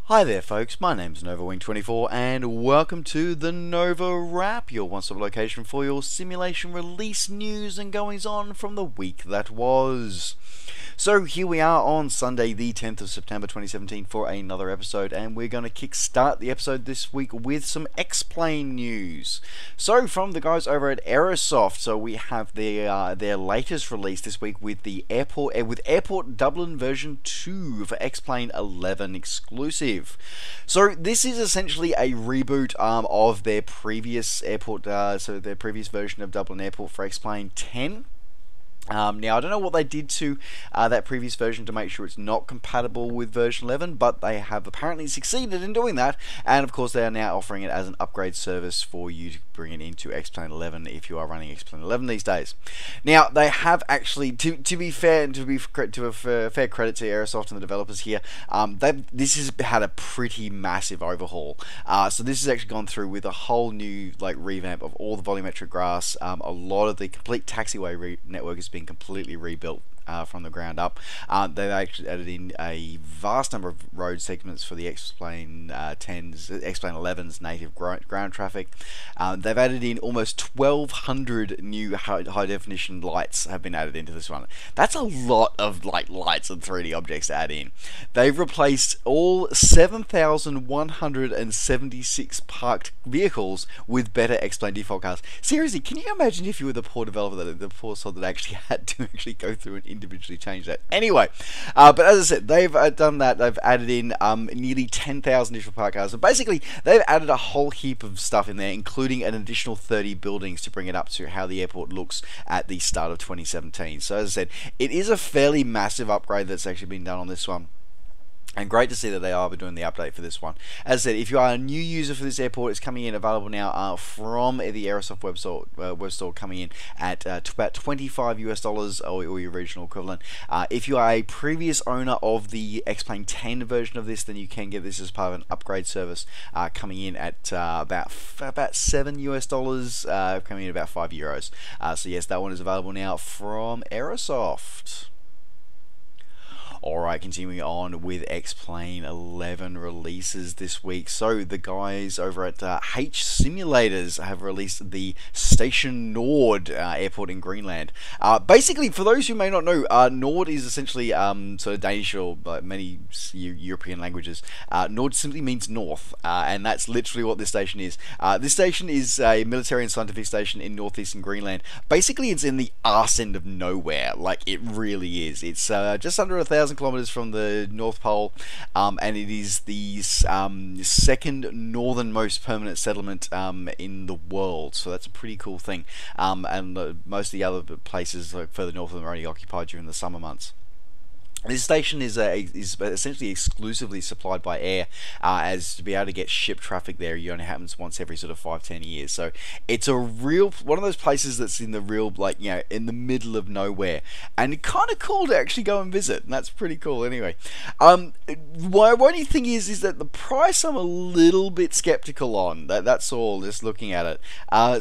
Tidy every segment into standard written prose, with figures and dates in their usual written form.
Hi there folks, my name's NovaWing24 and welcome to the NovaWrap, your one-stop location for your simulation release news and goings on from the week that was. So here we are on Sunday the 10th of September 2017 for another episode, and we're going to kickstart the episode this week with some X-Plane news. So from the guys over at Aerosoft, so we have their latest release this week with the Airport Dublin version 2 for X-Plane 11 exclusive. So this is essentially a reboot of their previous airport, so their previous version of Dublin Airport for X-Plane 10. Now, I don't know what they did to that previous version to make sure it's not compatible with version 11, but they have apparently succeeded in doing that, and of course they are now offering it as an upgrade service for you to bring it into X-Plane 11 if you are running X-Plane 11 these days. Now, they have actually, to be fair and to a fair credit to Aerosoft and the developers here, this has had a pretty massive overhaul. So this has actually gone through with a whole new revamp of all the volumetric graphs. A lot of the complete taxiway network has been completely rebuilt from the ground up. They've actually added in a vast number of road segments for the X-Plane 11's native ground traffic. They've added in almost 1,200 new high definition lights have been added into this one. That's a lot of lights and 3D objects to add in. They've replaced all 7,176 parked vehicles with better X-Plane default cars. Seriously, can you imagine if you were the poor developer, the poor sod that actually had to go through and individually change that? Anyway, but as I said, they've done that. They've added in nearly 10,000 additional parked cars. So basically, they've added a whole heap of stuff in there, including an additional 30 buildings to bring it up to how the airport looks at the start of 2017. So as I said, it is a fairly massive upgrade that's actually been done on this one. And great to see that they are doing the update for this one. As I said, if you are a new user for this airport, it's coming in available now from the Aerosoft web store, coming in at about $25 US or your regional equivalent. If you are a previous owner of the X-Plane 10 version of this, then you can get this as part of an upgrade service, coming in at about $7 US, coming in about €5. So yes, that one is available now from Aerosoft. Alright, continuing on with X-Plane 11 releases this week. So the guys over at H Simulators have released the Station Nord airport in Greenland. Basically, for those who may not know, Nord is essentially sort of Danish or many European languages. Nord simply means north, and that's literally what this station is. This station is a military and scientific station in northeastern Greenland. Basically, it's in the arse end of nowhere. It really is. It's just under 1,000 kilometers from the North Pole, and it is the second northernmost permanent settlement in the world. So that's a pretty cool thing. And most of the other places further north are only occupied during the summer months. This station is essentially exclusively supplied by air, as to be able to get ship traffic there, it only happens once every sort of 5-10 years. So it's a real one of those places that's in the real in the middle of nowhere, and kind of cool to actually go and visit. And that's pretty cool. Anyway, my only thing is that the price I'm a little bit skeptical on. That's all. Just looking at it.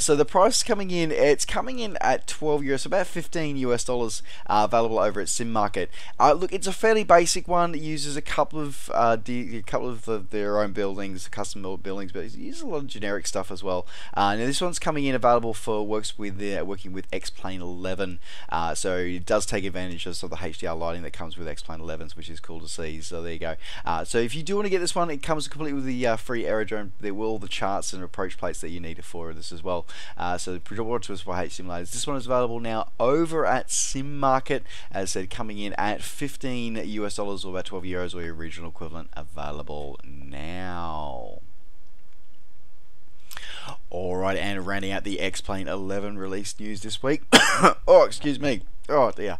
So the price coming in, it's coming in at €12, about $15 US, available over at Sim Market. Look, it's a fairly basic one. It uses a couple of their own buildings, custom built buildings, but it uses a lot of generic stuff as well. Now this one's coming in available for working with X-Plane 11, so it does take advantage of the HDR lighting that comes with X-Plane 11s, which is cool to see. So there you go. So if you do want to get this one, it comes complete with the free aerodrome. There will the charts and approach plates that you need for this as well. So brought to us for H Simulators. This one is available now over at Sim Market, as I said, coming in at $15 US or about €12 or your regional equivalent, available now. Alright, and rounding out the X-Plane 11 release news this week. Oh, excuse me. Oh dear.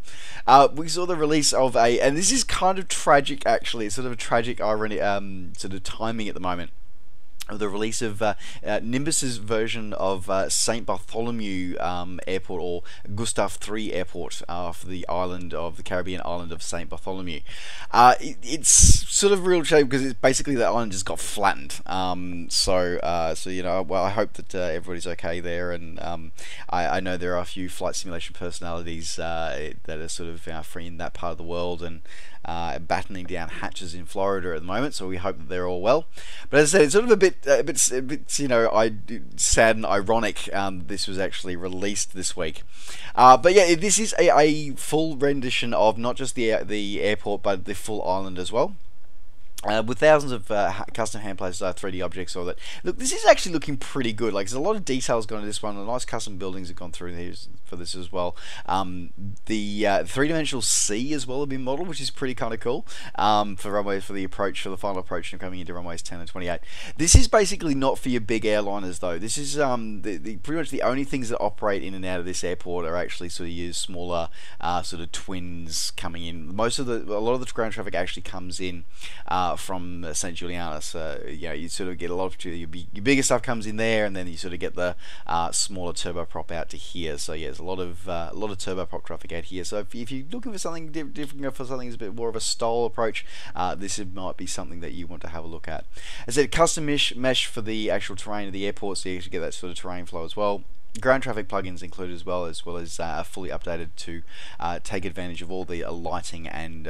We saw the release of and this is kind of tragic actually, it's sort of a tragic irony, sort of timing at the moment, of the release of Nimbus's version of St Bartholomew Airport, or Gustav III Airport, for the Caribbean island of St Bartholomew. It's sort of real shame because it's basically the island just got flattened. So well, I hope that everybody's okay there, and I know there are a few flight simulation personalities that are sort of free in that part of the world, and battening down hatches in Florida at the moment, so we hope that they're all well. But as I said, it's sort of a bit sad and ironic. This was actually released this week, but yeah, this is a full rendition of not just the airport, but the full island as well. With thousands of custom hand placed 3D objects or that. Look, this is actually looking pretty good. Like, there's a lot of details gone into this one. The nice custom buildings have gone through here for this as well. The three-dimensional sea as well have been modelled, which is pretty kind of cool for runways, for the final approach and coming into runways 10 and 28. This is basically not for your big airliners though. This is pretty much the only things that operate in and out of this airport are actually sort of your smaller sort of twins coming in. A lot of the ground traffic actually comes in from St Julianus. You sort of get a lot of your bigger stuff comes in there, and then you sort of get the smaller turboprop out to here. So yeah, there's a lot of turboprop traffic out here. So if you're looking for something different, for something that's a bit more of a style approach, this might be something that you want to have a look at. As I said, custom mesh for the actual terrain of the airport, so you actually get that sort of terrain flow as well. Ground traffic plugins included as well as fully updated to take advantage of all the lighting and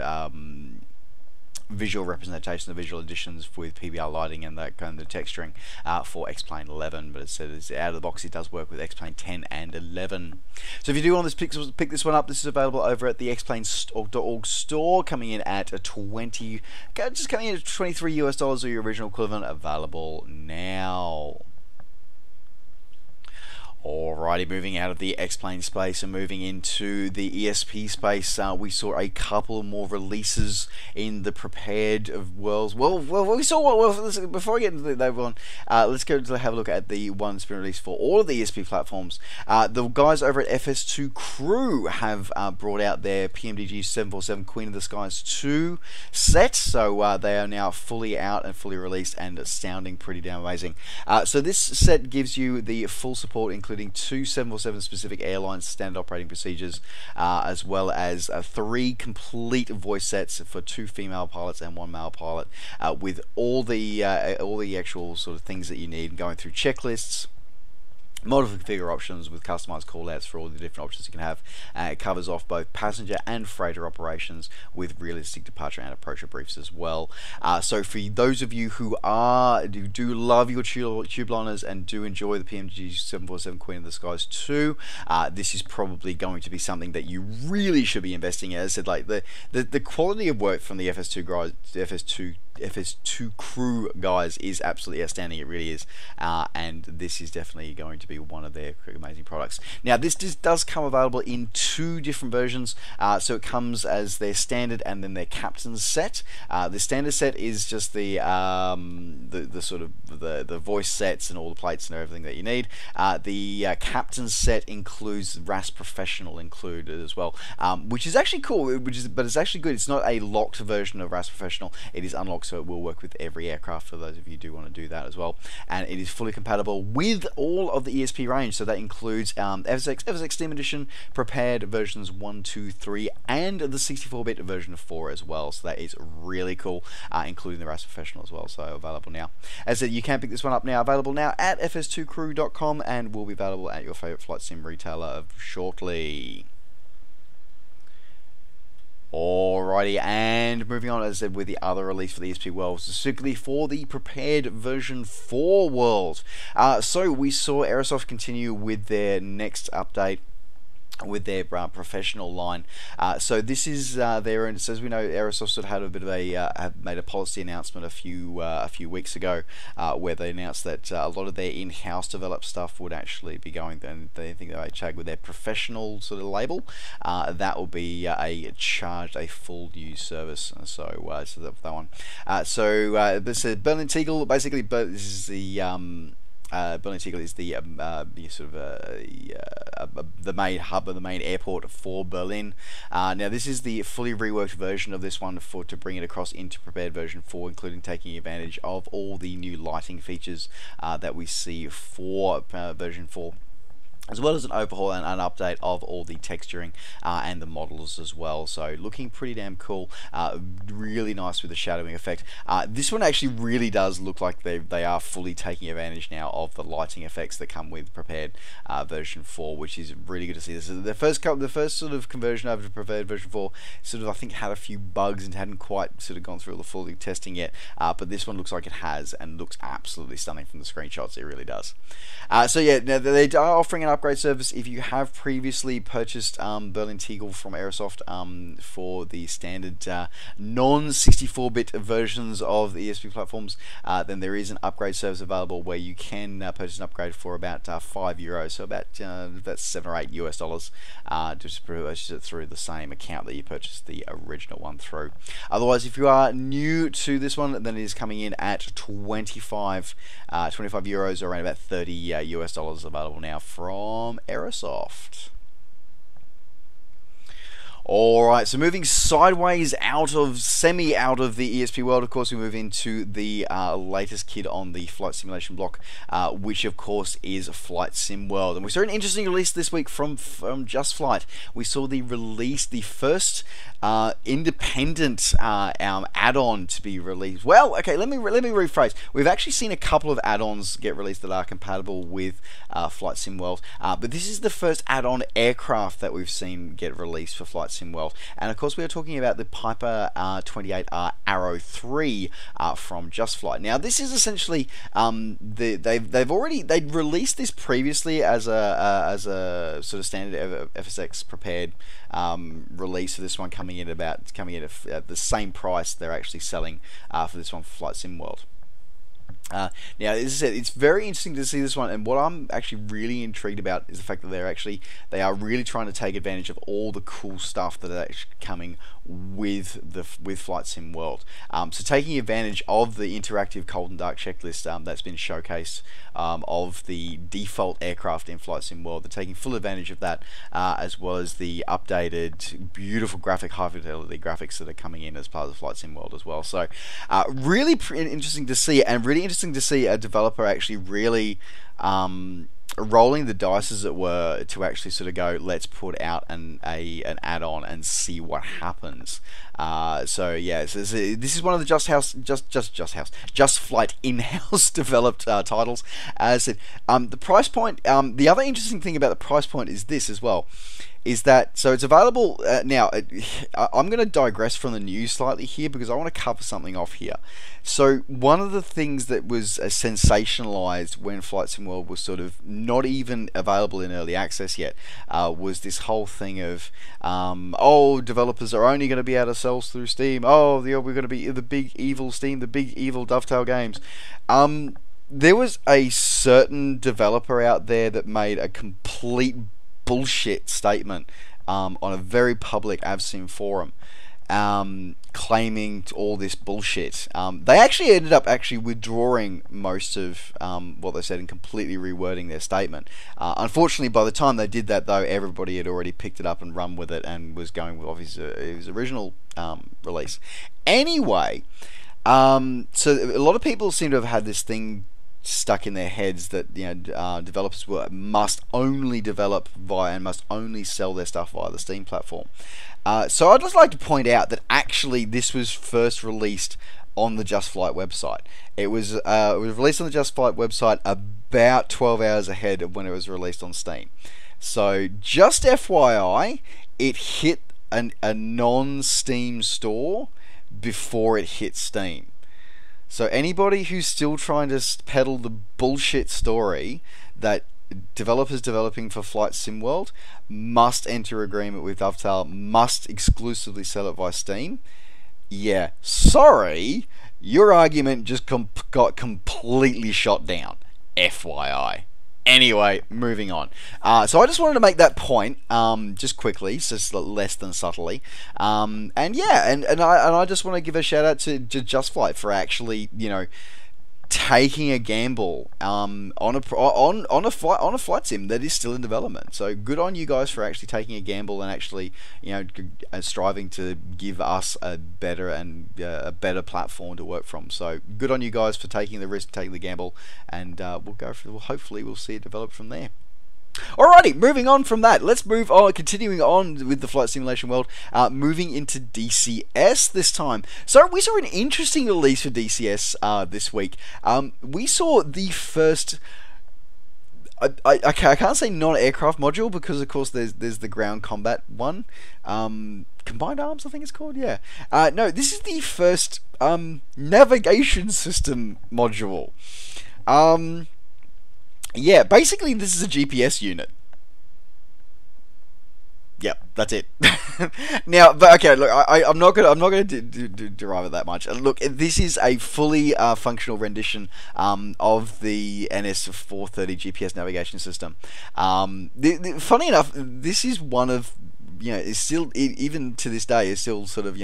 visual representation, the visual additions with PBR lighting and that kind of texturing for X-Plane 11. But it said it's out of the box. It does work with X-Plane 10 and 11. So if you do want to pick this one up, this is available over at the xplane.org store, coming in at $23 US, or your original equivalent, available now. Alrighty, moving out of the X-Plane space and moving into the ESP space, we saw a couple more releases in the prepared worlds. Well, we saw before I get into that one, let's go to have a look at the one that's been released for all of the ESP platforms. The guys over at FS2 Crew have brought out their PMDG 747 Queen of the Skies 2 set, so they are now fully out and fully released and sounding pretty damn amazing. So this set gives you the full support, including 2 747 specific airlines standard operating procedures, as well as 3 complete voice sets for 2 female pilots and 1 male pilot, with all the actual sort of things that you need, going through checklists, multiple configure options with customized callouts for all the different options you can have. It covers off both passenger and freighter operations with realistic departure and approach briefs as well. So for those of you who do love your tube liners and do enjoy the PMG 747 Queen of the Skies 2, this is probably going to be something that you really should be investing in. As I said, like the quality of work from the FS2 guys, FS2 Crew guys, is absolutely outstanding. It really is, and this is definitely going to be one of their amazing products. Now, this does come available in 2 different versions. So it comes as their standard and then their captain's set. The standard set is just the sort of the voice sets and all the plates and everything that you need. The captain's set includes RAS Professional included as well, which is actually cool. But it's actually good. It's not a locked version of RAS Professional. It is unlocked, so it will work with every aircraft for those of you who do want to do that as well. And it is fully compatible with all of the ESP range, so that includes FSX Steam Edition, prepared versions 1, 2, 3, and the 64-bit version of 4 as well. So that is really cool, including the RAS Professional as well. So available now. As I said, you can pick this one up now. Available now at fs2crew.com, and will be available at your favorite flight sim retailer shortly. Alrighty, and moving on, as I said, with the other release for the ESP World, specifically for the prepared version 4 world. So we saw Aerosoft continue with their next update with their professional line. So this is their own. So as we know, Aerosoft sort of had a bit of have made a policy announcement a few weeks ago, where they announced that a lot of their in-house developed stuff would actually be going. And they think they check with their professional sort of label. That will be a full use service. So that one. This is Berlin Tegel. Basically, this is the. Berlin Tegel is the the main hub of the main airport for Berlin. Now this is the fully reworked version of this one to bring it across into prepared version 4, including taking advantage of all the new lighting features that we see for version 4. as well as an overhaul and an update of all the texturing and the models as well. So looking pretty damn cool. Really nice with the shadowing effect. This one actually really does look like they are fully taking advantage now of the lighting effects that come with prepared version 4, which is really good to see. This is the first sort of conversion over to prepared version 4. Sort of, I think, had a few bugs and hadn't quite sort of gone through all the full testing yet. But this one looks like it has, and looks absolutely stunning from the screenshots. It really does. So yeah, now they are offering an upgrade service if you have previously purchased Berlin Tegel from Airsoft for the standard non-64-bit versions of the ESP platforms. Then there is an upgrade service available where you can purchase an upgrade for about €5, so about $7 or $8 just purchase it through the same account that you purchased the original one through. Otherwise, if you are new to this one, then it is coming in at 25 euros, or around about $30 available now from Airsoft. Alright, so moving sideways out of the ESP world, of course, we move into the latest kid on the flight simulation block, which of course is Flight Sim World. And we saw an interesting release this week from Just Flight. We saw the first independent add-on to be released. Well, okay, let me rephrase. We've actually seen a couple of add-ons get released that are compatible with Flight Sim World, but this is the first add-on aircraft that we've seen get released for Flight Sim World. And of course, we are talking about the Piper 28R Arrow 3 from Just Flight. Now, this is essentially they'd released this previously as a sort of standard FSX prepared release for this one, coming in at the same price they're actually selling for this one for Flight Sim World. Now, as I said, it's very interesting to see this one, and what I'm actually really intrigued about is the fact that they are really trying to take advantage of all the cool stuff that is actually coming with Flight Sim World. So taking advantage of the interactive cold and dark checklist that's been showcased of the default aircraft in Flight Sim World, they're taking full advantage of that, as well as the updated, beautiful high fidelity graphics that are coming in as part of the Flight Sim World as well. So really interesting to see, and really interesting to see a developer actually really rolling the dice, as it were, to actually sort of go, let's put out an add-on and see what happens. So yeah, so this is one of the Just Flight in-house developed titles. As I said, the price point. The other interesting thing about the price point is this as well. Is that, so it's available now. I'm going to digress from the news slightly here because I want to cover something off here. So one of the things that was sensationalized when Flight Sim World was sort of not even available in early access yet was this whole thing of oh, developers are only going to be able to sell through Steam. Oh, we're going to be the big evil Steam, the big evil Dovetail Games. There was a certain developer out there that made a complete bullshit statement on a very public AvSim forum, claiming all this bullshit. They actually ended up withdrawing most of what they said and completely rewording their statement. Unfortunately, by the time they did that, though, everybody had already picked it up and run with it and was going with his original release. Anyway, so a lot of people seem to have had this thing stuck in their heads that, you know, developers must only develop via and must only sell their stuff via the Steam platform. So I'd just like to point out that actually this was first released on the Just Flight website. It was released on the Just Flight website about 12 hours ahead of when it was released on Steam. So just FYI, it hit a non-Steam store before it hit Steam. So anybody who's still trying to peddle the bullshit story that developers developing for Flight Sim World must enter agreement with Dovetail, must exclusively sell it via Steam, yeah, sorry, your argument just got completely shot down. FYI. Anyway, moving on. So I just wanted to make that point, just quickly, just less than subtly. And yeah, and I just want to give a shout out to Just Flight for actually, you know, taking a gamble on a flight sim that is still in development. So good on you guys for actually taking a gamble and actually, you know, striving to give us a better platform to work from. So good on you guys for taking the risk, taking the gamble, and hopefully we'll see it develop from there. Alrighty, moving on from that, let's move on, continuing on with the flight simulation world, moving into DCS this time. So we saw an interesting release for DCS this week. We saw the first, I can't say non-aircraft module because of course there's the ground combat one, combined arms I think it's called, yeah. No, this is the first navigation system module. Yeah, basically this is a GPS unit. Yep, that's it. Now, but okay, look, I'm not gonna derive it that much. Look, this is a fully functional rendition of the NS430 GPS navigation system. Funny enough, this is one of, is still, even to this day, is still sort of,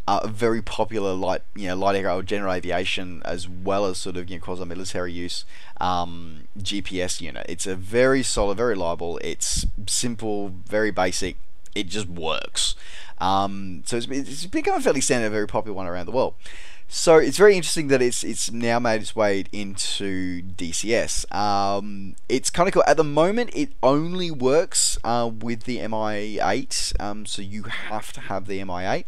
a very popular light aircraft, general aviation, as well as sort of, quasi-military use GPS unit. It's a very solid, very reliable. It's simple, very basic. It just works. So it's become a fairly standard, very popular one around the world. So it's very interesting that it's now made its way into DCS. It's kind of cool. At the moment, it only works with the MI8, so you have to have the MI8.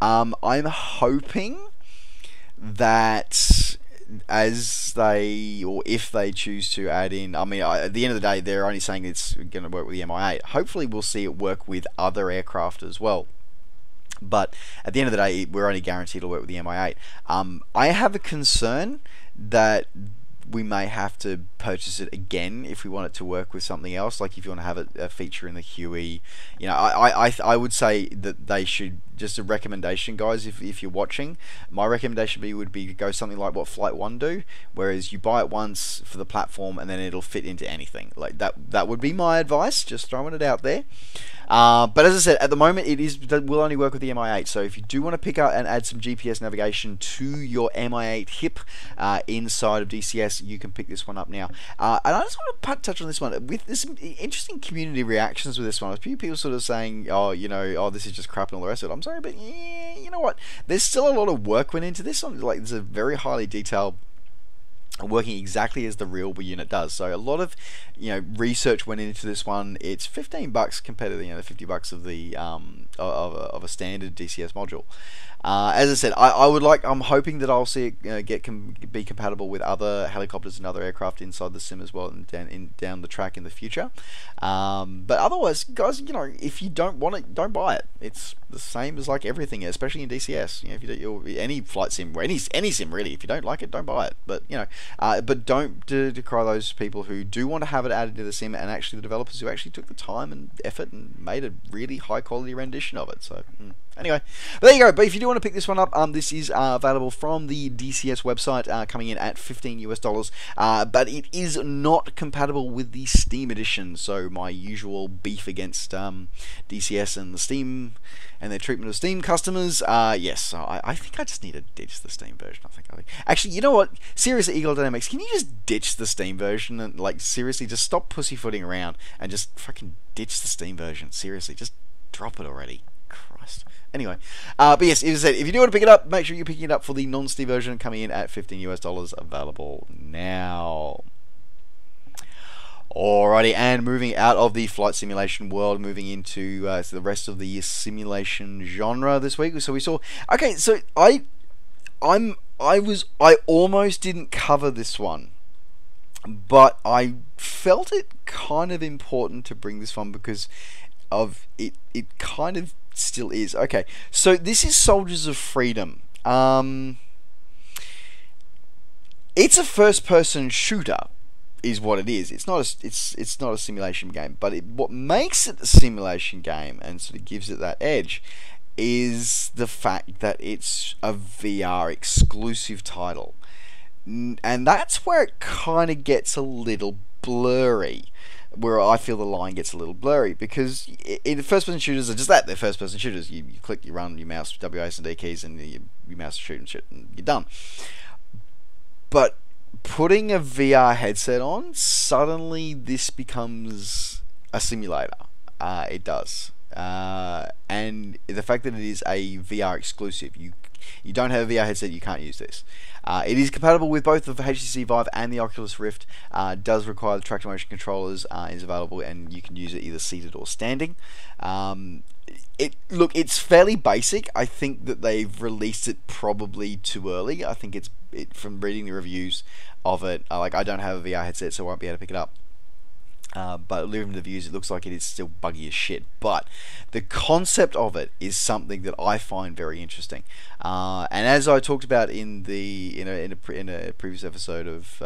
I'm hoping that if they choose to add in, I mean, at the end of the day, they're only saying it's going to work with the MI8. Hopefully, we'll see it work with other aircraft as well. But at the end of the day, we're only guaranteed to work with the MI8. I have a concern that we may have to purchase it again if we want it to work with something else. Like if you want to have a feature in the Huey, I would say that they should, just a recommendation, guys, if you're watching, my recommendation would be to go something like what Flight 1 do, whereas you buy it once for the platform and then it'll fit into anything. Like that would be my advice, just throwing it out there. But as I said, at the moment that will only work with the MI8. So if you do want to pick up and add some GPS navigation to your MI8 hip inside of DCS, you can pick this one up now. And I just want to touch on this one. There's some interesting community reactions with this one. A few people sort of saying, this is just crap and all the rest of it. I'm sorry, but yeah, you know what? There's still a lot of work went into this one. Like, there's a very highly detailed, working exactly as the real unit does. So a lot of research went into this one. It's $15 compared to the $50 of the of a standard DCS module. As I said, I'm hoping that I'll see it be compatible with other helicopters and other aircraft inside the sim as well, and down the track in the future. But otherwise, guys, if you don't want it, don't buy it. It's the same as like everything, especially in DCS. If you don't, any flight sim, or any sim really, if you don't like it, don't buy it. But but don't decry those people who do want to have it added to the sim, and actually the developers who actually took the time and effort and made a really high quality rendition of it. So anyway, but there you go. But if you do want to pick this one up, this is available from the DCS website, coming in at $15 US. But it is not compatible with the Steam edition. So my usual beef against DCS and the Steam and their treatment of Steam customers. Yes, I think I just need to ditch the Steam version. I think. Actually, you know what? Seriously, Eagle Dynamics, can you just ditch the Steam version and seriously just stop pussyfooting around and just fucking ditch the Steam version? Seriously, just drop it already. Christ. Anyway, but yes, as I said, if you do want to pick it up, make sure you're picking it up for the non-Steam version, coming in at $15 US, available now. Alrighty, and moving out of the flight simulation world, moving into the rest of the simulation genre this week. So we saw, okay, so I almost didn't cover this one, but I felt it kind of important to bring this one because of it kind of still is. Okay, so this is Soldiers of Freedom. It's a first-person shooter, is what it is. It's not a simulation game, but what makes it a simulation game and sort of gives it that edge is the fact that it's a VR exclusive title, and that's where it kind of gets a little blurry. Where I feel the line gets a little blurry, because in first-person shooters are just that, they're first-person shooters. You click, you run, you mouse WAS and D keys, and you mouse shoot and shit, and you're done. But putting a VR headset on, suddenly this becomes a simulator. It does. And the fact that it is a VR exclusive, you don't have a VR headset, you can't use this. It is compatible with both the HTC Vive and the Oculus Rift. Does require the traction motion controllers. Is available, and you can use it either seated or standing. It's fairly basic. I think that they've released it probably too early. I think from reading the reviews of it. I don't have a VR headset, so I won't be able to pick it up. But living the views, it looks like it is still buggy as shit. But the concept of it is something that I find very interesting. And as I talked about in a previous episode of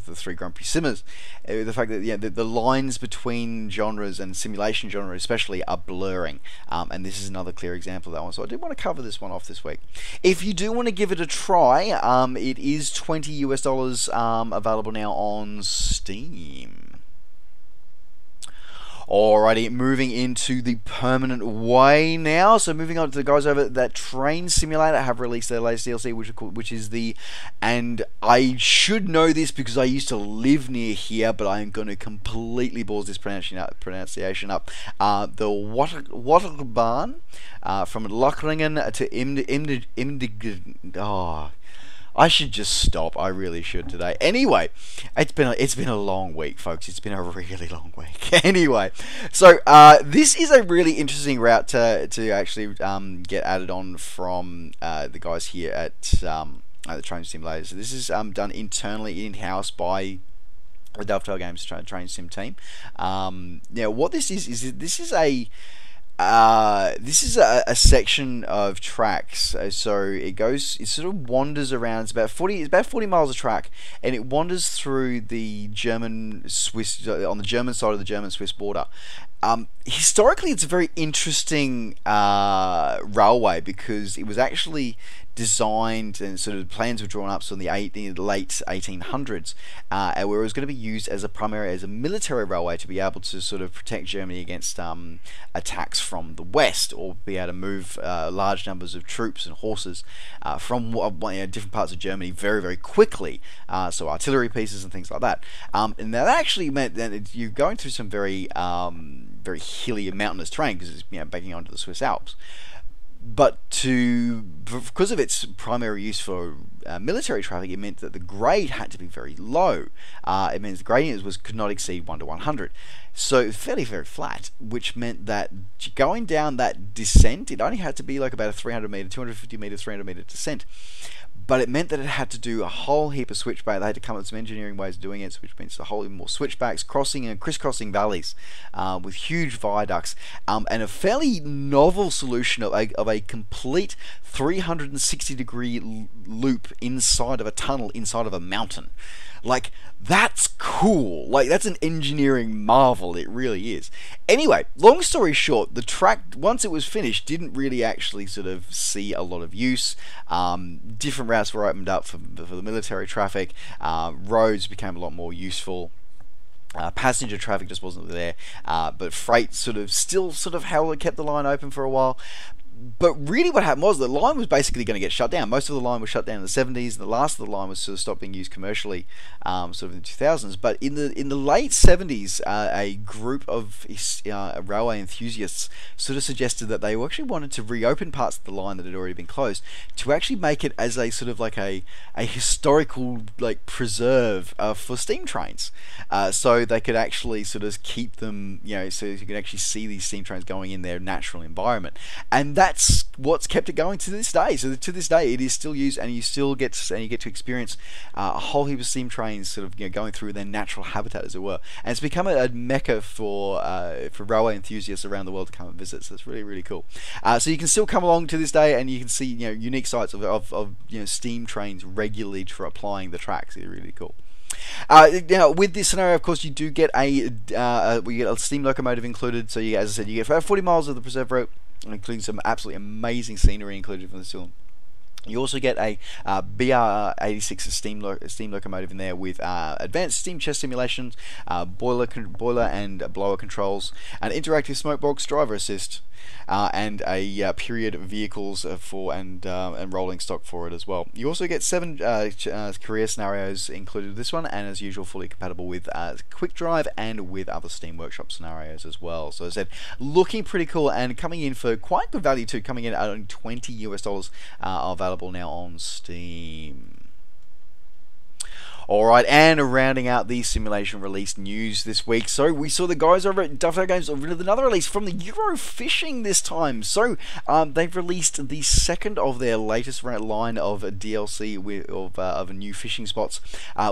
the Three Grumpy Simmers, the fact that the lines between genres and simulation genre especially are blurring. And this is another clear example of that one. So I did want to cover this one off this week. If you do want to give it a try, it is $20 available now on Steam. Alrighty, moving into the permanent way now. So moving on to the guys over that Train Simulator have released their latest DLC, which is and I should know this because I used to live near here, but I am going to completely balls this pronunciation up. The Waterbahn from Lochringen to Imdig. I should just stop. I really should today. Anyway, it's been a long week, folks. It's been a really long week. Anyway, so this is a really interesting route to actually get added on from the guys here at the Train Simulator. So this is done internally in-house by the Dovetail Games Train Sim team. Now, what this is this is a section of tracks. So it sort of wanders around. It's about 40 miles of track, and it wanders through the German-Swiss, on the German side of the German-Swiss border. Historically, it's a very interesting railway because it was actually designed and sort of plans were drawn up in the late 1800s, where it was going to be used as a military railway to be able to sort of protect Germany against attacks from the west, or be able to move large numbers of troops and horses from different parts of Germany very, very quickly. So artillery pieces and things like that. And that actually meant that you're going through some very very hilly and mountainous terrain because it's backing onto the Swiss Alps. But because of its primary use for military traffic, it meant that the grade had to be very low. It means the gradient could not exceed 1 to 100. So fairly, very flat, which meant that going down that descent, it only had to be like about a 300 meter, 250 meter, 300 meter descent. But it meant that it had to do a whole heap of switchback. They had to come up with some engineering ways of doing it, which means a whole heap more switchbacks, crossing and crisscrossing valleys with huge viaducts, and a fairly novel solution of a complete 360-degree loop inside of a tunnel, inside of a mountain. Like, that's cool. Like, that's an engineering marvel. It really is. Anyway, long story short, the track, once it was finished, didn't really actually sort of see a lot of use. Different routes were opened up for the military traffic. Roads became a lot more useful. Passenger traffic just wasn't there. But freight still kept the line open for a while. But really what happened was the line was basically going to get shut down. Most of the line was shut down in the 70s, and the last of the line was sort of stopped being used commercially sort of in the 2000s. But in the late 70s, a group of railway enthusiasts sort of suggested that they actually wanted to reopen parts of the line that had already been closed to actually make it as a sort of like a historical preserve for steam trains. So they could actually sort of keep them, so you could actually see these steam trains going in their natural environment. And that's what's kept it going to this day. So to this day, it is still used, and you get to experience a whole heap of steam trains sort of going through their natural habitat, as it were. And it's become a mecca for railway enthusiasts around the world to come and visit. So it's really, really cool. So you can still come along to this day, and you can see unique sites of steam trains regularly applying the tracks. It's really cool. Now, with this scenario, of course, you do get a steam locomotive included. So as I said, you get about 40 miles of the preserve route, including some absolutely amazing scenery included from the film. You also get a BR86 steam locomotive in there with advanced steam chest simulations, boiler and blower controls, an interactive smoke box, driver assist, and a period vehicles and rolling stock for it as well. You also get 7 career scenarios included with this one, and as usual, fully compatible with quick drive and with other Steam Workshop scenarios as well. So as I said, looking pretty cool and coming in for quite good value too, coming in at only $20 available now on Steam. Alright, and rounding out the simulation release news this week. So we saw the guys over at Duffo Games with another release from the Uro Fishing this time. So they've released the second of their latest line of DLC of new fishing spots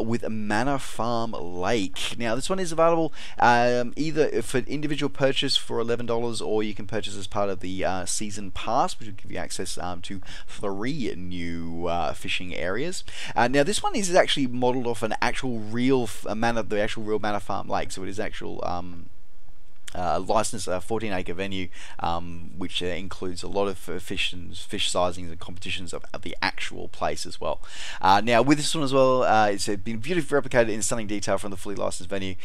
with Manor Farm Lake. Now this one is available either for individual purchase for $11, or you can purchase as part of the season pass, which will give you access to 3 new fishing areas. Now this one is actually modelled off an actual real the actual real Manor Farm Lake, so it is actual licensed 14-acre venue, which includes a lot of fish sizings and competitions of the actual place as well. Now with this one as well, it's been beautifully replicated in stunning detail from the fully licensed venue.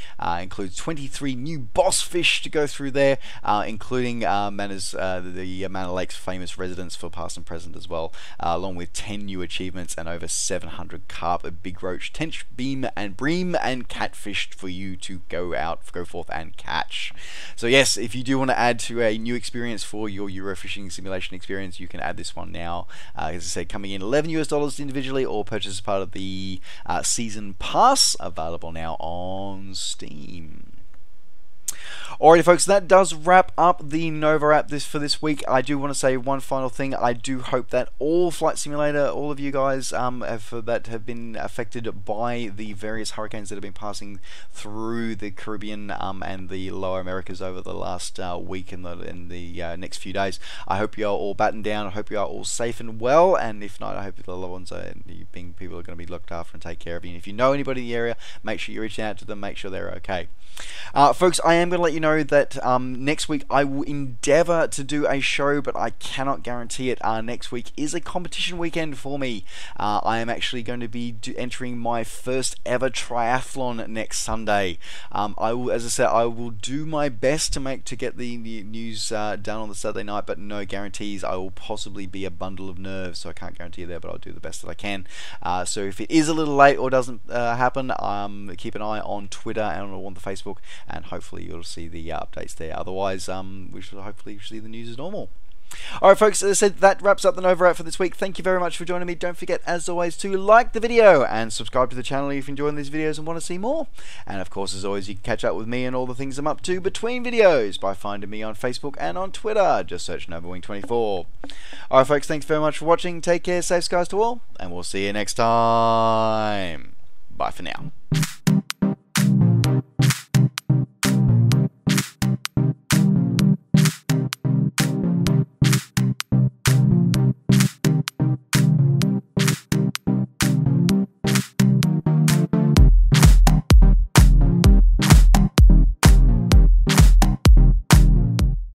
Includes 23 new boss fish to go through there, including the Manor Lake's famous residents for past and present as well, along with 10 new achievements and over 700 carp, big roach, tench, beam and bream and catfish for you to go forth and catch. So yes, if you do want to add to a new experience for your Uro Fishing simulation experience, you can add this one now. As I said, coming in $11 individually, or purchase as part of the season pass, available now on Steam. Alrighty folks, that does wrap up the NovaWrap for this week. I do want to say one final thing. I do hope that all Flight Simulator, all of you guys that have been affected by the various hurricanes that have been passing through the Caribbean and the Lower Americas over the last week and the next few days, I hope you are all battened down. I hope you are all safe and well, and if not, I hope the loved ones people are going to be looked after and take care of you. And if you know anybody in the area, make sure you reach out to them, make sure they're okay. Folks, I am going to let you know that next week I will endeavour to do a show, but I cannot guarantee it. Next week is a competition weekend for me. I am actually going to be entering my first ever triathlon next Sunday. As I said, I will do my best to get the news done on the Saturday night, but no guarantees. I will possibly be a bundle of nerves, so I can't guarantee that, but I'll do the best that I can. So if it is a little late or doesn't happen, keep an eye on Twitter and on the Facebook, and hopefully you'll see the updates there. Otherwise, we should hopefully see the news as normal. Alright folks, as I said, that wraps up the NovaWrap for this week. Thank you very much for joining me. Don't forget, as always, to like the video and subscribe to the channel if you're enjoying these videos and want to see more. And of course, as always, you can catch up with me and all the things I'm up to between videos by finding me on Facebook and on Twitter. Just search NovaWing24. Alright folks, thanks very much for watching. Take care, safe skies to all, and we'll see you next time. Bye for now.